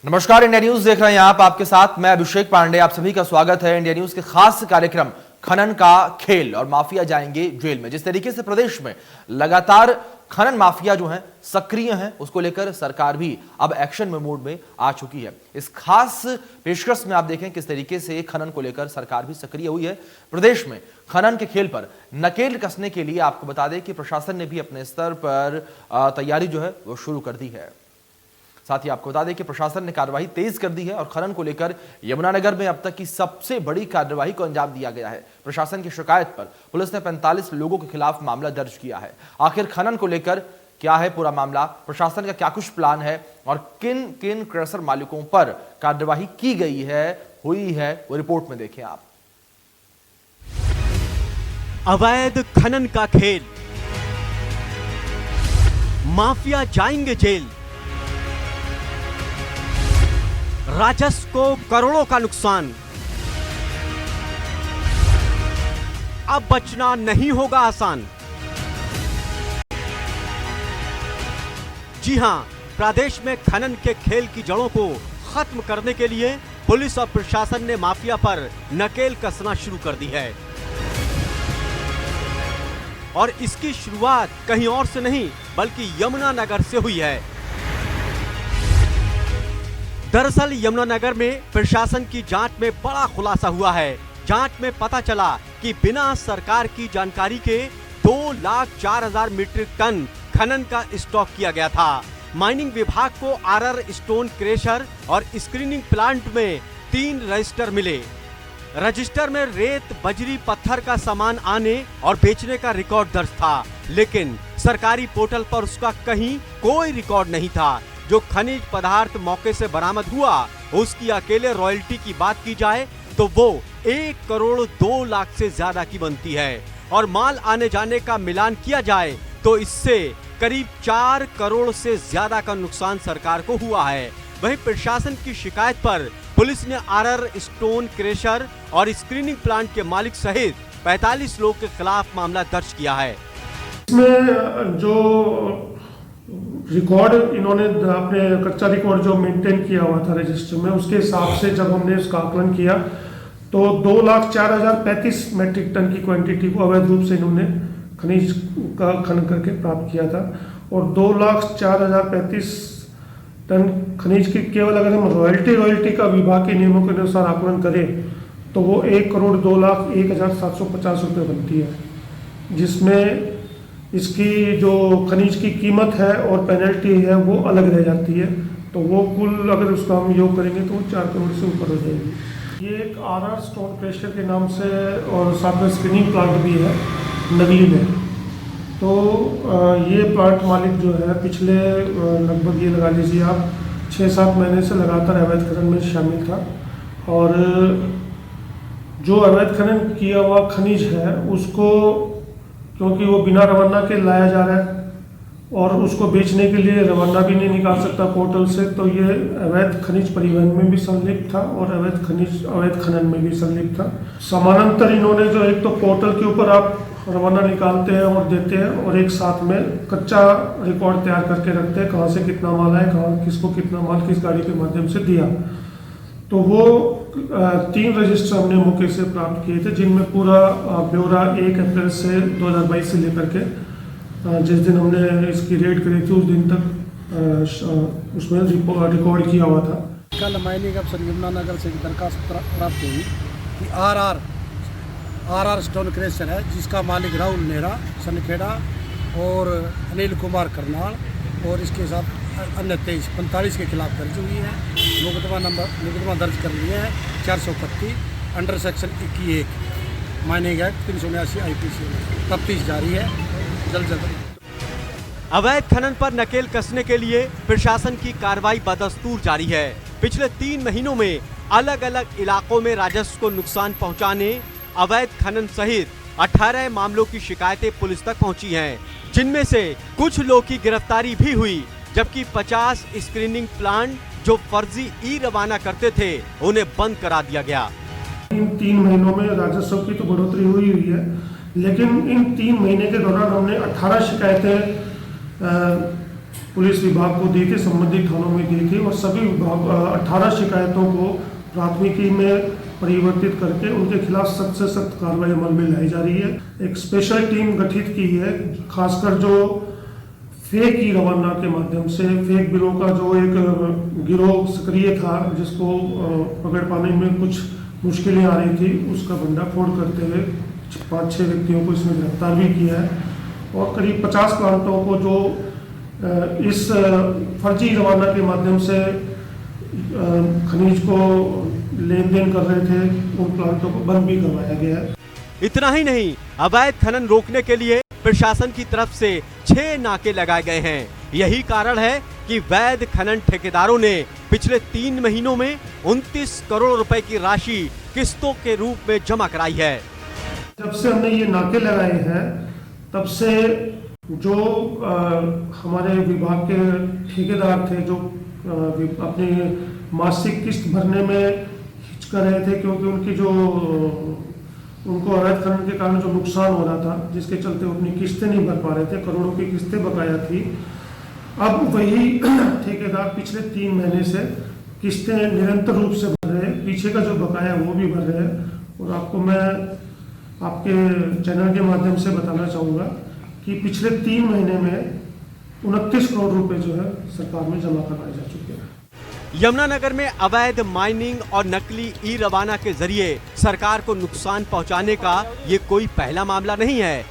नमस्कार, India news देख रहे हैं आप। आपके साथ मैं अभिषेक पांडे। आप सभी का स्वागत है इंडिया न्यूज के खास कार्यक्रम खनन का खेल और माफिया जाएंगे जेल में। जिस तरीके से प्रदेश में लगातार खनन माफिया जो हैं सक्रिय हैं, उसको लेकर सरकार भी अब एक्शन में मोड में आ चुकी है। इस खास पेशकश में आप देखें किस तरीके से खनन को लेकर सरकार भी सक्रिय हुई है। प्रदेश में खनन के खेल पर नकेल कसने के लिए आपको बता दें कि प्रशासन ने भी अपने स्तर पर तैयारी जो है वो शुरू कर दी है। साथ ही आपको बता दें कि प्रशासन ने कार्रवाई तेज कर दी है और खनन को लेकर यमुनानगर में अब तक की सबसे बड़ी कार्रवाई को अंजाम दिया गया है। प्रशासन की शिकायत पर पुलिस ने 45 लोगों के खिलाफ मामला दर्ज किया है। आखिर खनन को लेकर क्या है पूरा मामला, प्रशासन का क्या कुछ प्लान है और किन किन क्रशर मालिकों पर कार्रवाई की गई है, हुई है, वो रिपोर्ट में देखें आप। अवैध खनन का खेल, माफिया जाएंगे जेल, राजस्व को करोड़ों का नुकसान, अब बचना नहीं होगा आसान। जी हां, प्रदेश में खनन के खेल की जड़ों को खत्म करने के लिए पुलिस और प्रशासन ने माफिया पर नकेल कसना शुरू कर दी है और इसकी शुरुआत कहीं और से नहीं बल्कि यमुनानगर से हुई है। दरअसल यमुनानगर में प्रशासन की जांच में बड़ा खुलासा हुआ है। जांच में पता चला कि बिना सरकार की जानकारी के 2,04,000 मीट्रिक टन खनन का स्टॉक किया गया था। माइनिंग विभाग को आरआर स्टोन क्रेशर और स्क्रीनिंग प्लांट में 3 रजिस्टर मिले। रजिस्टर में रेत, बजरी, पत्थर का सामान आने और बेचने का रिकॉर्ड दर्ज था, लेकिन सरकारी पोर्टल पर उसका कहीं कोई रिकॉर्ड नहीं था। जो खनिज पदार्थ मौके से बरामद हुआ उसकी अकेले रॉयल्टी की बात की जाए तो वो 1 करोड़ 2 लाख से ज्यादा की बनती है और माल आने जाने का मिलान किया जाए तो इससे करीब 4 करोड़ से ज्यादा का नुकसान सरकार को हुआ है। वहीं प्रशासन की शिकायत पर पुलिस ने आरआर स्टोन क्रेशर और स्क्रीनिंग प्लांट के मालिक सहित 45 लोगों के खिलाफ मामला दर्ज किया है। इसमें जो रिकॉर्ड इन्होंने अपने कच्चा रिकॉर्ड जो मेंटेन किया हुआ था रजिस्टर में, उसके हिसाब से जब हमने उसका आकलन किया तो 2,04,035 मेट्रिक टन की क्वांटिटी को अवैध रूप से इन्होंने खनिज का खनन करके प्राप्त किया था और 2,04,035 टन खनिज की केवल अगर हम रॉयल्टी का विभाग के नियमों के अनुसार आकलन करें तो वो 1 करोड़ 2,01,750 रुपये बनती है, जिसमें इसकी जो खनिज की कीमत है और पेनल्टी है वो अलग रह जाती है। तो वो कुल अगर उसका हम योग करेंगे तो वो 4 करोड़ से ऊपर हो जाएगी। ये एक आरआर स्टोन क्रेशर के नाम से और साथ में स्क्रीनिंग प्लांट भी है नगली में। तो ये प्लांट मालिक जो है पिछले लगभग ये लगा लीजिए आप 6-7 महीने से लगातार अवैध खनन में शामिल था और जो अवैध खनन किया हुआ खनिज है उसको, क्योंकि वो बिना रवाना के लाया जा रहा है और उसको बेचने के लिए रवाना भी नहीं निकाल सकता पोर्टल से, तो ये अवैध खनिज परिवहन में भी संलिप्त था और अवैध खनन में भी संलिप्त था। समानांतर इन्होंने जो एक तो पोर्टल के ऊपर आप रवाना निकालते हैं और देते हैं और एक साथ में कच्चा रिकॉर्ड तैयार करके रखते हैं, कहाँ से कितना माल है, कहाँ किसको कितना माल किस गाड़ी के माध्यम से दिया। तो वो 3 रजिस्टर हमने मौके से प्राप्त किए थे, जिनमें पूरा ब्यौरा 1 अप्रैल से 2022 से लेकर के जिस दिन हमने इसकी रेड करी थी उस दिन तक उसमें रिकॉर्ड किया हुआ था। कल माइनिंग अफसर यमुनानगर से दरखास्त प्राप्त हुई कि आर स्टोन क्रेशर है जिसका मालिक राहुल नेहरा सनखेड़ा और अनिल कुमार करनाल और इसके साथ अन्य 45 के खिलाफ दर्ज हुई है। मुकदमा दर्ज कर लिए हैं 431 under section 21 mining act 379 IPC। तफ्तीश जारी है, जल्द। अवैध खनन पर नकेल कसने के लिए प्रशासन की कार्रवाई बदस्तूर जारी है। पिछले 3 महीनों में अलग अलग इलाकों में राजस्व को नुकसान पहुंचाने, अवैध खनन सहित 18 मामलों की शिकायतें पुलिस तक पहुंची हैं, जिनमें से कुछ लोगों की गिरफ्तारी भी हुई, जबकि 50 स्क्रीनिंग प्लांट जो फर्जी ई रवाना करते थे उन्हें बंद करा दिया गया। इन 3 महीनों में राजस्व की तो बढ़ोतरी हुई है, लेकिन इन 3 महीने के दौरान हमने 18 शिकायतें पुलिस विभाग को दी थी, संबंधित थानों में दी थी और सभी विभाग 18 शिकायतों को प्राथमिकी में परिवर्तित करके उनके खिलाफ सख्त से सख्त कार्रवाई अमल में लाई जा रही है। एक स्पेशल टीम गठित की है, खासकर जो फेक ई रवाना के माध्यम से फेक बिलों का जो एक गिरोह सक्रिय था, जिसको पकड़ पाने में कुछ मुश्किलें आ रही थी, उसका भंडाफोड़ करते हुए 5-6 व्यक्तियों को इसमें गिरफ्तार भी किया है और करीब 50 प्लांटों को जो इस फर्जी रवाना के माध्यम से खनिज को लेन देन कर रहे थे, उन प्लांटों को बंद भी करवाया गया है। इतना ही नहीं, अवैध खनन रोकने के लिए प्रशासन की तरफ से 6 नाके लगाए गए हैं। यही कारण है कि वैध खनन ठेकेदारों ने पिछले 3 महीनों में 29 करोड़ रुपए की राशि किस्तों के रूप में जमा कराई है। जब से हमने ये नाके लगाए हैं, तब से जो हमारे विभाग के ठेकेदार थे, जो अपनी मासिक किस्त भरने में हिचक रहे थे, क्योंकि उनको अवैध खनन के कारण जो नुकसान हो रहा था, जिसके चलते वो अपनी किस्तें नहीं भर पा रहे थे, करोड़ों की किस्तें बकाया थी। अब वही ठेकेदार पिछले 3 महीने से किस्तें निरंतर रूप से भर रहे हैं, पीछे का जो बकाया वो भी भर रहे हैं। और आपको मैं आपके चैनल के माध्यम से बताना चाहूँगा कि पिछले 3 महीने में 29 करोड़ रुपए जो है सरकार में जमा करवाए जा चुके हैं। यमुनानगर में अवैध माइनिंग और नकली ई रवाना के जरिए सरकार को नुकसान पहुंचाने का ये कोई पहला मामला नहीं है।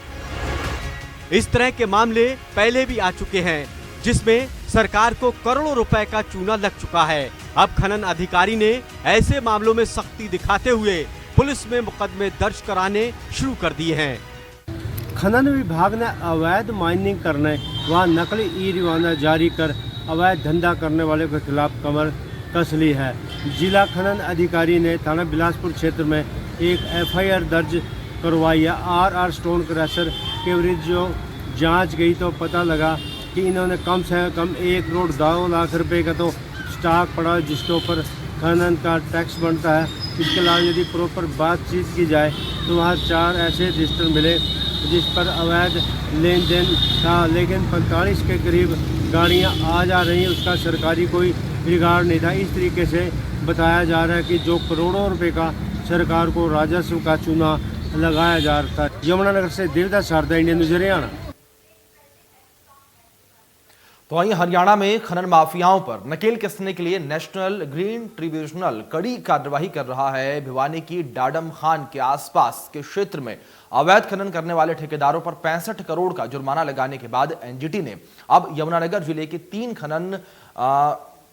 इस तरह के मामले पहले भी आ चुके हैं, जिसमें सरकार को करोड़ों रुपए का चूना लग चुका है। अब खनन अधिकारी ने ऐसे मामलों में सख्ती दिखाते हुए पुलिस में मुकदमे दर्ज कराने शुरू कर दिए हैं। खनन विभाग ने अवैध माइनिंग करने व नकली ई रवाना जारी कर अवैध धंधा करने वाले के खिलाफ कमर कस ली है। जिला खनन अधिकारी ने थाना बिलासपुर क्षेत्र में एक FIR दर्ज करवाई है। RR स्टोन क्रशर के विरुद्ध जो जांच गई तो पता लगा कि इन्होंने कम से कम 1 करोड़ 2 लाख रुपए का तो स्टॉक पड़ा, जिसके ऊपर खनन का टैक्स बनता है। इसके अलावा यदि प्रॉपर बातचीत की जाए तो वहाँ 4 ऐसे रजिस्टर मिले जिस पर अवैध लेन देन था, लेकिन 45 के करीब गाड़ियां आ जा रही हैं, उसका सरकारी कोई रिकॉर्ड नहीं था। इस तरीके से बताया जा रहा है कि जो करोड़ों रुपए का सरकार को राजस्व का चूना लगाया जा रहा था। यमुनानगर से देवदास शारदा, इंडियन न्यूज़, हरियाणा। तो वहीं हरियाणा में खनन माफियाओं पर नकेल कसने के लिए नेशनल ग्रीन ट्रिब्यूनल कड़ी कार्यवाही कर रहा है। भिवानी की डाडम खान के आसपास के क्षेत्र में अवैध खनन करने वाले ठेकेदारों पर 65 करोड़ का जुर्माना लगाने के बाद NGT ने अब यमुनानगर जिले के 3 खनन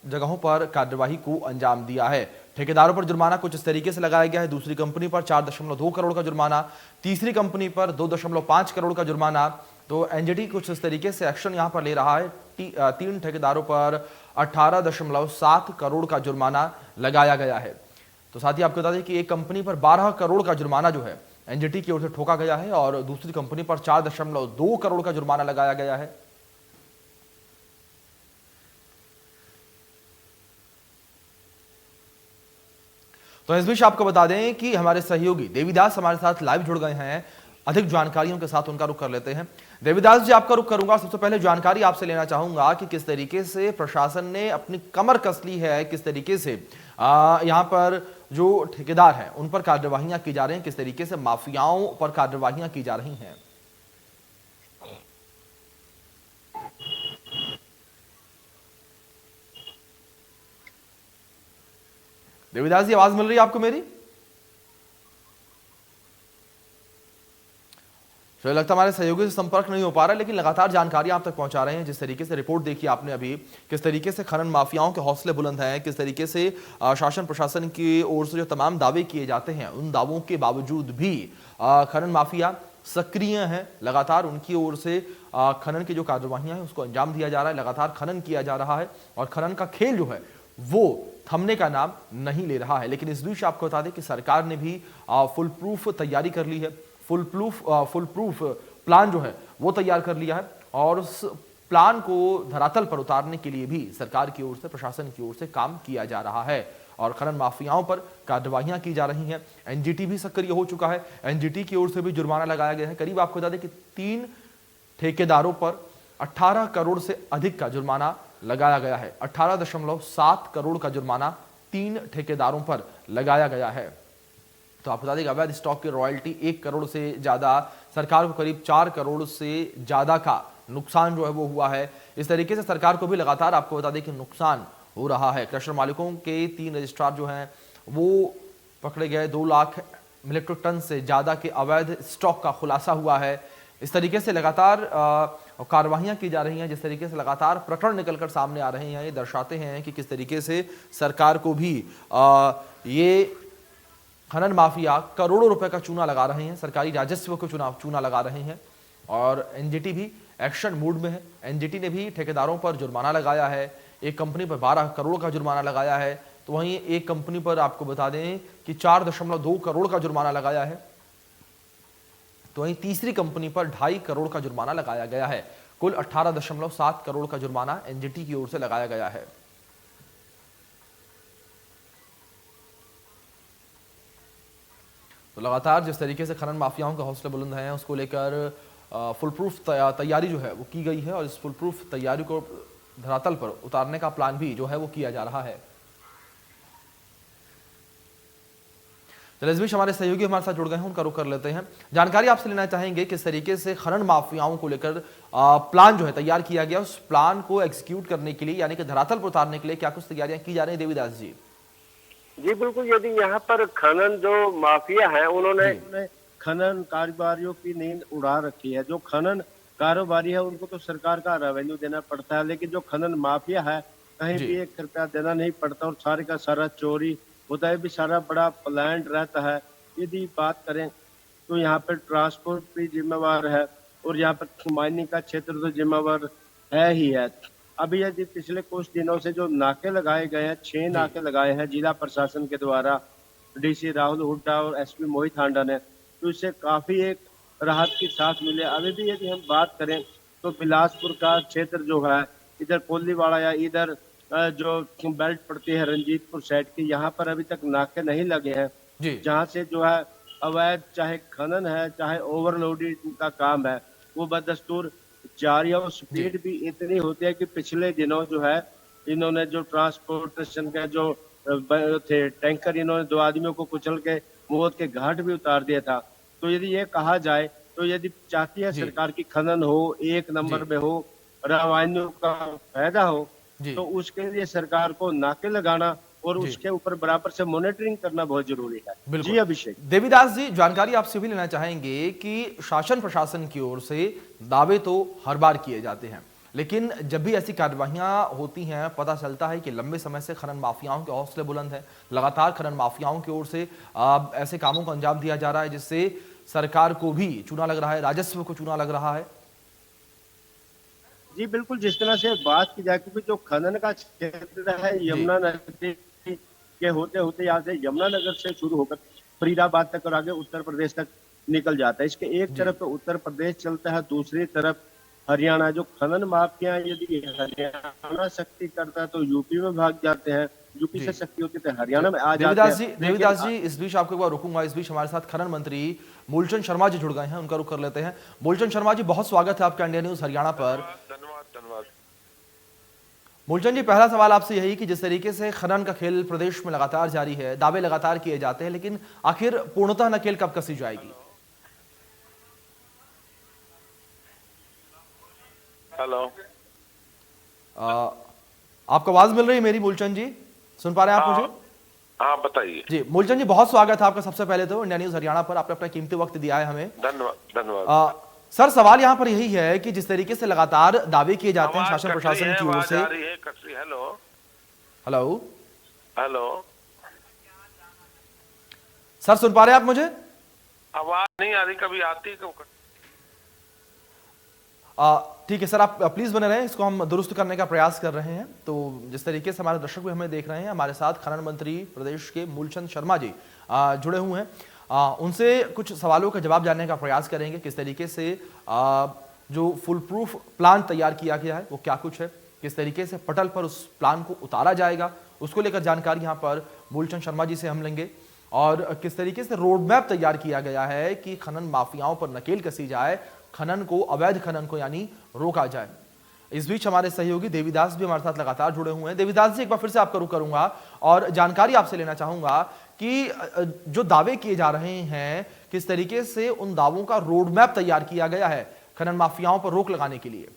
जगहों पर कार्यवाही को अंजाम दिया है। ठेकेदारों पर जुर्माना कुछ इस तरीके से लगाया गया है। दूसरी कंपनी पर 4.2 करोड़ का जुर्माना, तीसरी कंपनी पर 2.5 करोड़ का जुर्माना। तो NGT कुछ इस तरीके से एक्शन यहां पर ले रहा है। 3 ठेकेदारों पर 18.7 करोड़ का जुर्माना लगाया गया है। तो साथ ही आपको बता दें कि एक कंपनी पर 12 करोड़ का जुर्माना जो है NGT की ओर से ठोका गया है और दूसरी कंपनी पर 4.2 करोड़ का जुर्माना लगाया गया है। तो इस बीच आपको बता दें कि हमारे सहयोगी देवीदास हमारे साथ लाइव जुड़ गए हैं। अधिक जानकारियों के साथ उनका रुख कर लेते हैं। देवीदास जी, आपका रुख करूंगा। सबसे पहले जानकारी आपसे लेना चाहूंगा कि किस तरीके से प्रशासन ने अपनी कमर कस ली है, किस तरीके से यहां पर जो ठेकेदार हैं उन पर कार्यवाहियां की जा रही हैं, किस तरीके से माफियाओं पर कार्यवाहियां की जा रही हैं। देवीदास जी, आवाज मिल रही है आपको मेरी? तो लगता है हमारे सहयोगी से संपर्क नहीं हो पा रहा है, लेकिन लगातार जानकारी आप तक पहुंचा रहे हैं। जिस तरीके से रिपोर्ट देखी आपने अभी, किस तरीके से खनन माफियाओं के हौसले बुलंद हैं, किस तरीके से शासन प्रशासन की ओर से जो तमाम दावे किए जाते हैं, उन दावों के बावजूद भी खनन माफिया सक्रिय हैं। लगातार उनकी ओर से खनन की जो कार्यवाहियां हैं उसको अंजाम दिया जा रहा है, लगातार खनन किया जा रहा है और खनन का खेल जो है वो थमने का नाम नहीं ले रहा है। लेकिन इस बीच आपको बता दें कि सरकार ने भी फुल प्रूफ तैयारी कर ली है, फुल प्रूफ प्लान जो है वो तैयार कर लिया है और उस प्लान को धरातल पर उतारने के लिए भी सरकार की ओर से, प्रशासन की ओर से काम किया जा रहा है और खनन माफियाओं पर कार्यवाहियां की जा रही हैं। NGT भी सक्रिय हो चुका है, NGT की ओर से भी जुर्माना लगाया गया है। करीब आपको बता दें कि 3 ठेकेदारों पर 18 करोड़ से अधिक का जुर्माना लगाया गया है। 18.7 करोड़ का जुर्माना 3 ठेकेदारों पर लगाया गया है। तो आपको बता दें अवैध स्टॉक की रॉयल्टी 1 करोड़ से ज्यादा, सरकार को करीब 4 करोड़ से ज्यादा का नुकसान जो है वो हुआ है। इस तरीके से सरकार को भी लगातार आपको बता दें कि नुकसान हो रहा है। क्रशर मालिकों के 3 रजिस्ट्रार जो हैं वो पकड़े गए। 2 लाख मीट्रिक टन से ज्यादा के अवैध स्टॉक का खुलासा हुआ है। इस तरीके से लगातार कार्रवाइयां की जा रही हैं, जिस तरीके से लगातार प्रकरण निकलकर सामने आ रहे हैं, ये दर्शाते हैं कि किस तरीके से सरकार को भी ये खनन माफिया करोड़ों रुपए का चूना लगा रहे हैं, सरकारी राजस्व को चूना लगा रहे हैं। और एनजीटी भी एक्शन मूड में है। एनजीटी ने भी ठेकेदारों पर जुर्माना लगाया है। एक कंपनी पर 12 करोड़ का जुर्माना लगाया है, तो वहीं एक कंपनी पर आपको बता दें कि 4.2 करोड़ का जुर्माना लगाया है। तो वहीं तीसरी कंपनी पर 2.5 करोड़ का जुर्माना लगाया गया है। कुल 18.7 करोड़ का जुर्माना एनजीटी की ओर से लगाया गया है। तो लगातार जिस तरीके से खनन माफियाओं के हौसले बुलंद हैं, उसको लेकर फुल प्रूफ तैयारी जो है वो की गई है और इस फुल प्रूफ तैयारी को धरातल पर उतारने का प्लान भी जो है वो किया जा रहा है। चलिए इस बीच हमारे सहयोगी हमारे साथ जुड़ गए हैं, उनका रुख कर लेते हैं। जानकारी आपसे लेना चाहेंगे किस तरीके से खनन माफियाओं को लेकर प्लान जो है तैयार किया गया, उस प्लान को एग्जीक्यूट करने के लिए यानी कि धरातल पर उतारने के लिए क्या कुछ तैयारियां की जा रही है देवीदास जी? जी बिल्कुल, यदि यहाँ पर खनन जो माफिया है उन्होंने खनन कारोबारियों की नींद उड़ा रखी है। जो खनन कारोबारी है उनको तो सरकार का रेवेन्यू देना पड़ता है, लेकिन जो खनन माफिया है कहीं भी 1 रुपया देना नहीं पड़ता और सारे का सारा चोरी होता है, भी सारा बड़ा प्लान रहता है। यदि बात करें तो यहाँ पर ट्रांसपोर्ट भी जिम्मेवार है और यहाँ पर माइनिंग का क्षेत्र तो जिम्मेवार है ही है। अभी यदि पिछले कुछ दिनों से जो नाके लगाए गए हैं, 6 नाके लगाए हैं जिला प्रशासन के द्वारा, डीसी राहुल हुड्डा और एसपी मोहित हांडा ने, तो इससे काफी एक राहत की सांस मिले। अभी भी यदि हम बात करें तो बिलासपुर का क्षेत्र जो है, इधर कोलीवाड़ा या इधर जो बेल्ट पड़ती है रंजीतपुर साइड की, यहाँ पर अभी तक नाके नहीं लगे हैं, जहाँ से जो है अवैध चाहे खनन है चाहे ओवरलोडिंग का काम है वो बदस्तूर जारी है। और स्पीड भी इतनी होती है कि पिछले दिनों जो है इन्होंने जो ट्रांसपोर्टेशन का जो थे टैंकर, इन्होंने 2 आदमियों को कुचल के मौत के घाट भी उतार दिया था। तो यदि ये कहा जाए तो यदि चाहती है सरकार की खनन हो, 1 नंबर में हो, रेवेन्यू का फायदा हो, तो उसके लिए सरकार को नाके लगाना और उसके ऊपर बराबर से मॉनिटरिंग करना बहुत जरूरी है। जी अभिषेक। देवीदास जी, जानकारी आपसे भी लेना चाहेंगे कि शासन प्रशासन की ओर से दावे तो हर बार किए जाते हैं, लेकिन जब भी ऐसी कार्यवाहियां होती हैं पता चलता है कि लंबे समय से खनन माफियाओं के हौसले बुलंद हैं। लगातार खनन माफियाओं की ओर से ऐसे कामों को अंजाम दिया जा रहा है जिससे सरकार को भी चूना लग रहा है, राजस्व को चूना लग रहा है। जी बिल्कुल, जिस तरह से बात की जाए, क्योंकि जो खनन का क्षेत्र है यमुना नदी के होते होते यहाँ से यमुनानगर से शुरू होकर फरीदाबाद तक और आगे उत्तर प्रदेश तक निकल जाता है। इसके एक तरफ तो उत्तर प्रदेश चलता है, दूसरी तरफ हरियाणा। जो खनन माफिया यदि हरियाणा शक्ति करता है तो यूपी में भाग जाते हैं, यूपी से शक्ति होती है हरियाणा में आ जाते हैं। देवीदास जी, इस बीच आपको एक बार रुकूंगा। इस बीच हमारे साथ खनन मंत्री मूलचंद शर्मा जी जुड़ गए हैं, उनका रुख कर लेते हैं। मूलचंद शर्मा जी, बहुत स्वागत है आपका इंडिया न्यूज हरियाणा पर। धन्यवाद। मूलचंद जी, पहला सवाल आपसे यही कि जिस तरीके से खनन का खेल प्रदेश में लगातार जारी है, दावे लगातार किए जाते हैं, लेकिन आखिर पूर्णतः नकेल कब कसी जाएगी? हेलो, आपको आवाज मिल रही है मेरी मूलचंद जी? सुन पा रहे हैं आप मुझे? हाँ बताइए। जी मूलचंद जी, बहुत स्वागत है आपका सबसे पहले तो इंडिया न्यूज हरियाणा पर। आपने अपना कीमती वक्त दिया है हमें, धन्यवाद। सर, सवाल यहाँ पर यही है कि जिस तरीके से लगातार दावे किए जाते हैं शासन प्रशासन की ओर से। हेलो सर, सुन पा रहे हैं आप मुझे? आवाज नहीं आ रही, कभी आती ठीक है सर, आप प्लीज बने रहें, इसको हम दुरुस्त करने का प्रयास कर रहे हैं। तो जिस तरीके से हमारे दर्शक भी हमें देख रहे हैं, हमारे साथ खनन मंत्री प्रदेश के मूलचंद शर्मा जी जुड़े हुए हैं, उनसे कुछ सवालों का जवाब जानने का प्रयास करेंगे। किस तरीके से जो फुल प्रूफ प्लान तैयार किया गया है वो क्या कुछ है, किस तरीके से पटल पर उस प्लान को उतारा जाएगा, उसको लेकर जानकारी यहाँ पर मूलचंद शर्मा जी से हम लेंगे। और किस तरीके से रोड मैप तैयार किया गया है कि खनन माफियाओं पर नकेल कसी जाए, खनन को, अवैध खनन को यानी रोका जाए। इस बीच हमारे सहयोगी देवीदास भी हमारे साथ लगातार जुड़े हुए हैं। देवीदास जी, एक बार फिर से आपका रुख करूंगा और जानकारी आपसे लेना चाहूंगा कि जो दावे किए जा रहे हैं, किस तरीके से उन दावों का रोड मैप तैयार किया गया है खनन माफियाओं पर रोक लगाने के लिए।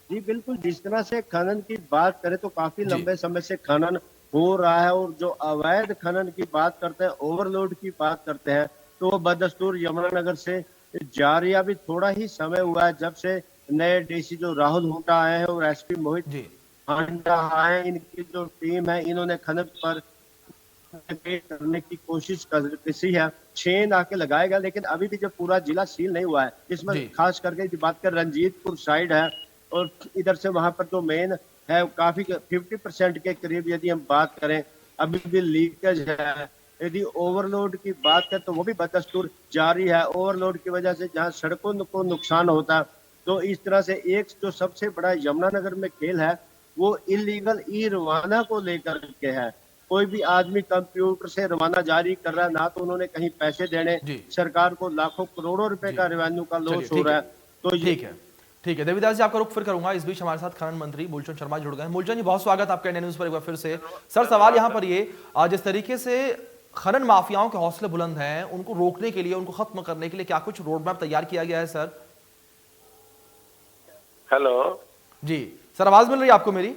जी बिल्कुल, जिस तरह से खनन की बात करें तो काफी लंबे समय से खनन हो रहा है, और जो अवैध खनन की बात करते हैं, ओवरलोड की बात करते हैं, तो वो बदस्तूर यमुनानगर से जारी। अभी थोड़ा ही समय हुआ है जब से नए डीसी जो राहुल हुड्डा आए हैं और एसपी मोहित हांडा आए, इनकी जो टीम है इन्होंने खनन पर करने की कोशिश की है। चेन आके लगाया गया, लेकिन अभी भी जो पूरा जिला सील नहीं हुआ है, इसमें खास करके बात कर रंजीतपुर साइड है, और इधर से वहां पर जो मेन है काफी 50% के करीब यदि हम बात करें अभी भी लीकेज है। यदि ओवरलोड की बात करें तो वो भी बदस्तूर जारी है। ओवरलोड की वजह से जहां सड़कों को नुकसान होता है, तो इस तरह से एक जो सबसे बड़ा यमुनानगर में खेल है वो इलीगल ई रवाना को लेकर के है। कोई भी आदमी कंप्यूटर से रवाना जारी कर रहा है, ना तो उन्होंने कहीं पैसे देने, सरकार को लाखों करोड़ों रुपए का रेवेन्यू का लॉस हो रहा है। तो ठीक है देवीदास जी, आपका रुख फिर करूंगा। इस बीच हमारे साथ खनन मंत्री मूलचंद शर्मा जुड़ गए हैं। मूलचंद जी, बहुत स्वागत आपका इंडिया न्यूज पर एक बार फिर से। सर, सवाल यहाँ पर ये, जिस तरीके से खनन माफियाओं के हौसले बुलंद हैं, उनको रोकने के लिए, उनको खत्म करने के लिए क्या कुछ रोड मैप तैयार किया गया है सर? हेलो जी सर, आवाज मिल रही है आपको मेरी?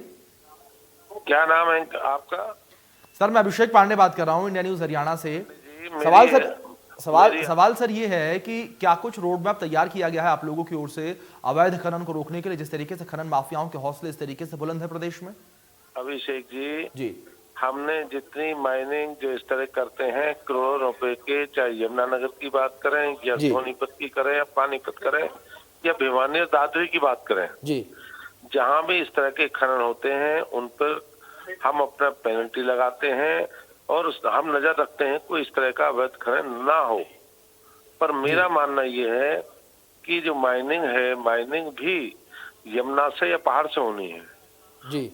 क्या नाम है आपका? सर, मैं अभिषेक पांडे बात कर रहा हूँ इंडिया न्यूज हरियाणा से। सवाल सर ये है कि क्या कुछ रोड मैप तैयार किया गया है आप लोगों की ओर से अवैध खनन को रोकने के लिए, जिस तरीके से खनन माफियाओं के हौसले इस तरीके से बुलंद है प्रदेश में? अभिषेक जी, हमने जितनी माइनिंग जो इस तरह करते हैं करोड़ों रुपए के, चाहे यमुनानगर की बात करें या सोनीपत की करें या पानीपत करें या भिवानी और दादरी की बात करें, जहां भी इस तरह के खनन होते हैं उन पर हम अपना पेनल्टी लगाते हैं और हम नजर रखते हैं कोई इस तरह का अवैध खनन ना हो। पर मेरा मानना ये है कि जो माइनिंग है, माइनिंग भी यमुना से या पहाड़ से होनी है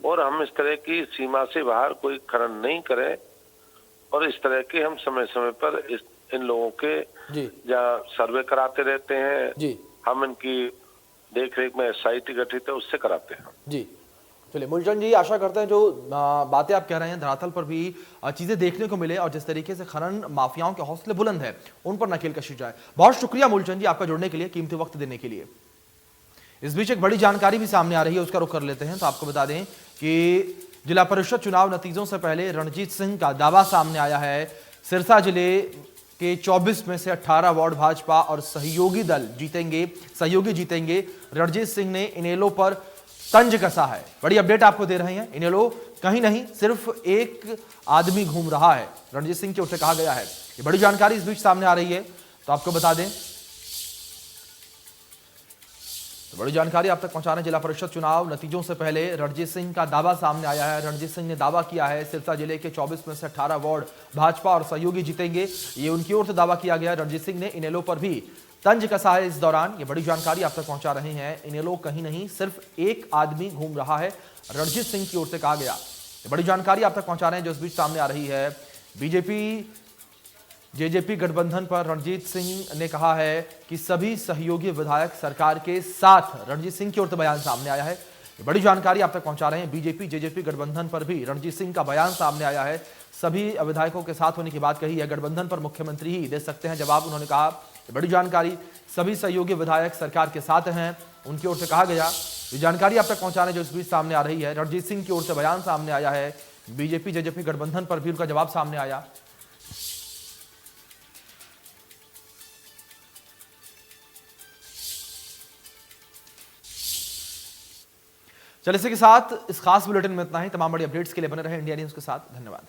और हम इस तरह की सीमा से बाहर कोई खनन नहीं करें। और इस तरह के हम समय समय पर इन लोगों के जहाँ सर्वे कराते रहते हैं, हम इनकी देख रेख में SIT गठित है उससे कराते हैं। जी चलिए मूलचंद जी, आशा करते हैं जो बातें आप कह रहे हैं धरातल पर भी चीजें देखने को मिले और जिस तरीके से खनन माफियाओं के हौसले बुलंद है उन पर नकेल कशी जाए। बहुत शुक्रिया मूलचंद जी आपका जुड़ने के लिए, कीमती वक्त देने के लिए। इस बीच एक बड़ी जानकारी भी सामने आ रही है, उसका रुख कर लेते हैं। तो आपको बता दें कि जिला परिषद चुनाव नतीजों से पहले रणजीत सिंह का दावा सामने आया है। सिरसा जिले के 24 में से 18 वार्ड भाजपा और सहयोगी जीतेंगे। रणजीत सिंह ने इनेलो पर तंज कसा है। बड़ी अपडेट आपको दे रहे हैं। इनेलो कहीं नहीं, सिर्फ एक आदमी घूम रहा है, रणजीत सिंह की ओर से कहा गया है। ये बड़ी जानकारी इस बीच सामने आ रही है, तो आपको बता दें, तो बड़ी जानकारी आप तक पहुंचाने जिला परिषद चुनाव नतीजों से पहले रणजीत सिंह का दावा सामने आया है। रणजीत सिंह ने दावा किया है सिरसा जिले के 24 में से 18 वार्ड भाजपा और सहयोगी जीतेंगे, ये उनकी ओर से दावा किया गया। रणजीत सिंह ने इनेलो पर भी तंज कसा है इस दौरान। ये बड़ी जानकारी आप तक पहुंचा रहे हैं। इनेलो कहीं नहीं, सिर्फ एक आदमी घूम रहा है, रणजीत सिंह की ओर से कहा गया। ये बड़ी जानकारी आप तक पहुंचा रहे हैं जो इस बीच सामने आ रही है। बीजेपी जेजेपी गठबंधन पर रणजीत सिंह ने कहा है कि सभी सहयोगी विधायक सरकार के साथ, रणजीत सिंह की ओर से बयान सामने आया है। ये बड़ी जानकारी आप तक पहुंचा रहे हैं। बीजेपी जेजेपी गठबंधन पर भी रणजीत सिंह का बयान सामने आया है। सभी विधायकों के साथ होने की बात कही है। गठबंधन पर मुख्यमंत्री ही दे सकते हैं जवाब, उन्होंने कहा। बड़ी जानकारी, सभी सहयोगी विधायक सरकार के साथ हैं, उनकी ओर से कहा गया। ये जानकारी आप तक पहुंचाने जो इस बीच सामने आ रही है। रणजीत सिंह की ओर से बयान सामने आया है। बीजेपी जेजेपी गठबंधन पर भी उनका जवाब सामने आया। चलिए इसी के साथ इस खास बुलेटिन में इतना ही। तमाम बड़ी अपडेट्स के लिए बने रहे इंडिया न्यूज के साथ। धन्यवाद।